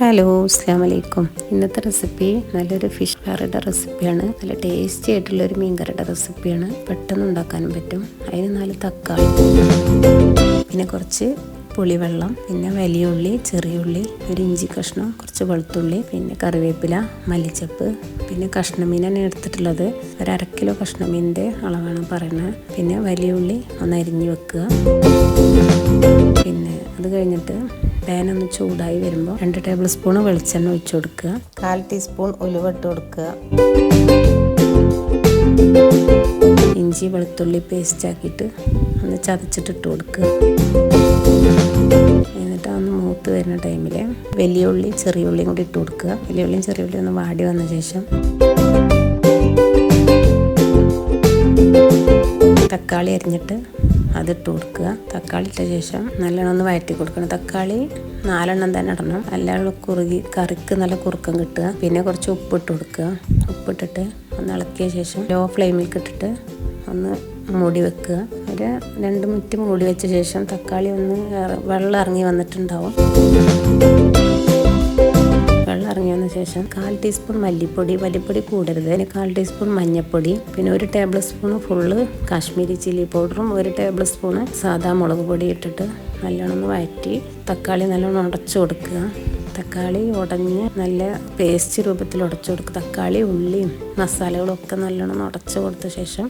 Hello, അസ്സലാമു അലൈക്കും. ഇന്നത്തെ റെസിപ്പി നല്ലൊരു ഫിഷ് കറിയുടെ റെസിപ്പിയാണ്. നല്ല ടേസ്റ്റി ആയിട്ടുള്ളൊരു മീൻ കറിയുടെ റെസിപ്പിയാണ്. പെട്ടെന്ന് ഉണ്ടാക്കാനും പറ്റും. അതിന് 4 തക്കാളി, പിന്നെ കുറച്ച് പുളിവെള്ളം, പിന്നെ വലിയ ഉള്ളി, ചെറിയ ഉള്ളി, ഒരു ഇഞ്ചി കഷ്ണം, കുറച്ച് വെളുത്തുള്ളി, പിന്നെ കറിവേപ്പില, മല്ലിച്ചപ്പ്, പിന്നെ കഷ്ണമീനാണ് എടുത്തിട്ടുള്ളത്. ഒരു 1/2 കിലോ കഷ്ണമീനിൻ്റെ അളവാണ് പറയുന്നത്. പിന്നെ വലിയ ഉള്ളി ഒന്ന് അരിഞ്ഞ് വെക്കുക. പിന്നെ അത് കഴിഞ്ഞിട്ട് പാൻ ഒന്ന് ചൂടായി വരുമ്പോൾ 2 ടേബിൾ സ്പൂൺ വെളിച്ചെണ്ണ ഒഴിച്ചു കൊടുക്കുക. 1/4 ടീസ്പൂൺ ഉലുവ ഇട്ട് കൊടുക്കുക. ഇഞ്ചി വെളുത്തുള്ളി പേസ്റ്റ് ആക്കിയിട്ട് ഒന്ന് ചതച്ചിട്ടിട്ട് കൊടുക്കുക. എന്നിട്ട് ഒന്ന് മൂത്ത് വരുന്ന ടൈമിൽ വലിയ ഉള്ളി ചെറിയ ഉള്ളിയും കൂടി ഇട്ട് കൊടുക്കുക. വലിയ ഉള്ളിയും ചെറിയ ഉള്ളിയും ഒന്ന് വാടി വന്ന ശേഷം തക്കാളി അരിഞ്ഞിട്ട് അതിട്ട് കൊടുക്കുക. തക്കാളി ഇട്ട ശേഷം നല്ലോണം ഒന്ന് വഴറ്റി കൊടുക്കണം. തക്കാളി 4 എണ്ണം തന്നെ ഇടണം, അല്ലാതെ കറിക്ക് നല്ല കുറുക്കം കിട്ടുക. പിന്നെ കുറച്ച് ഉപ്പിട്ട് കൊടുക്കുക. ഉപ്പിട്ടിട്ട് ഒന്ന് ഇളക്കിയ ശേഷം ലോ ഫ്ലെയിമിൽ ഇട്ടിട്ട് ഒന്ന് മൂടി വെക്കുക. ഒരു 2 മിനിറ്റ് മൂടി വെച്ച ശേഷം തക്കാളി ഒന്ന് വെള്ളം ഇറങ്ങി വന്നിട്ടുണ്ടാവും. വെള്ളം ഇറങ്ങി വന്ന ശേഷം 1/4 ടീസ്പൂൺ മല്ലിപ്പൊടി കൂടരുത്. അതിന് 1/4 ടീസ്പൂൺ മഞ്ഞൾപ്പൊടി, പിന്നെ 1 table spoon full Kashmiri chilli പൗഡറും 1 ടേബിൾ സ്പൂണ് സാദാ മുളക് പൊടി ഇട്ടിട്ട് നല്ലോണം ഒന്ന് വഴറ്റി തക്കാളി നല്ലോണം ഉടച്ചു കൊടുക്കുക. തക്കാളി ഉടഞ്ഞ് നല്ല പേസ്റ്റ് രൂപത്തിൽ ഉടച്ചു കൊടുക്കുക. തക്കാളി ഉള്ളിയും മസാലകളും ഒക്കെ നല്ലോണം ഉടച്ചു കൊടുത്ത ശേഷം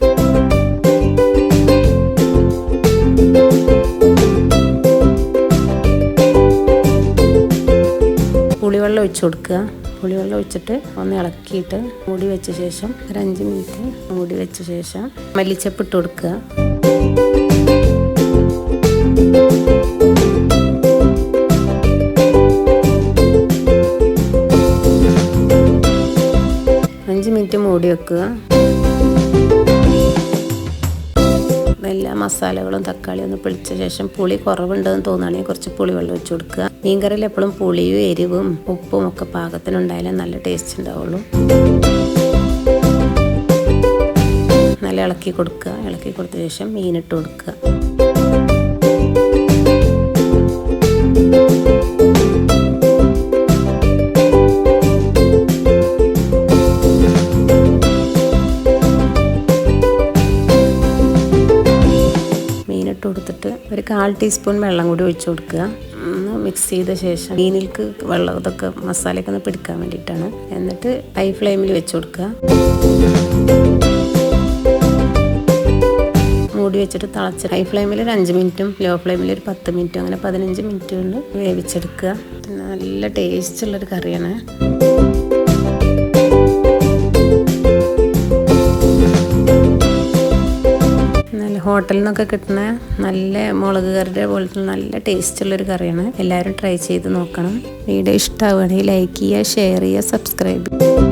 പുളിവെള്ളം ഒഴിച്ചു കൊടുക്കുക. പുളിവെള്ളം ഒഴിച്ചിട്ട് ഒന്ന് ഇളക്കിയിട്ട് മൂടി വെച്ച ശേഷം ഒരു 5 മിനിറ്റ് മൂടി വെച്ച ശേഷം മല്ലിച്ചപ്പ് ഇട്ട് കൊടുക്കുക. മിനിറ്റ് മൂടി വെക്കുക. എല്ലാ മസാലകളും തക്കാളി ഒന്ന് പിടിച്ച ശേഷം പുളി കുറവുണ്ടെന്ന് തോന്നുകയാണെങ്കിൽ കുറച്ച് പുളിവെള്ളം ഒഴിച്ചു കൊടുക്കുക. മീൻകറിയിൽ എപ്പോഴും പുളിയും എരിവും ഉപ്പും ഒക്കെ പാകത്തിനുണ്ടായാലേ നല്ല ടേസ്റ്റ് ഉണ്ടാവുള്ളൂ. നല്ല ഇളക്കി കൊടുക്കുക. ഇളക്കി കൊടുത്ത ശേഷം മീനിട്ട് കൊടുക്കുക. കൊടുത്തിട്ട് ഒരു 1/4 ടീസ്പൂൺ വെള്ളം കൂടി ഒഴിച്ചു കൊടുക്കുക. ഒന്ന് മിക്സ് ചെയ്ത ശേഷം മീനിലേക്ക് വെള്ളം ഇതൊക്കെ മസാലയൊക്കെ ഒന്ന് പിടിക്കാൻ വേണ്ടിയിട്ടാണ്. എന്നിട്ട് ഹൈ ഫ്ലെയിമിൽ വെച്ച് കൊടുക്കുക. മൂടി വെച്ചിട്ട് തിളച്ച് ഹൈ ഫ്ലെയിമിൽ ഒരു 5 മിനിറ്റും ലോ ഫ്ലെയിമിൽ ഒരു 10 മിനിറ്റും അങ്ങനെ 15 മിനിറ്റ് കൊണ്ട് വേവിച്ചെടുക്കുക. നല്ല ടേസ്റ്റ് ഉള്ളൊരു കറിയാണ്. ഹോട്ടലിൽ നിന്നൊക്കെ കിട്ടുന്ന നല്ല മുളക് കറിയുടെ പോലത്തെ നല്ല ടേസ്റ്റുള്ളൊരു കറിയാണ്. എല്ലാവരും ട്രൈ ചെയ്ത് നോക്കണം. വീഡിയോ ഇഷ്ടമാവുകയാണെങ്കിൽ ലൈക്ക് ചെയ്യുക, ഷെയർ ചെയ്യുക, സബ്സ്ക്രൈബ് ചെയ്യുക.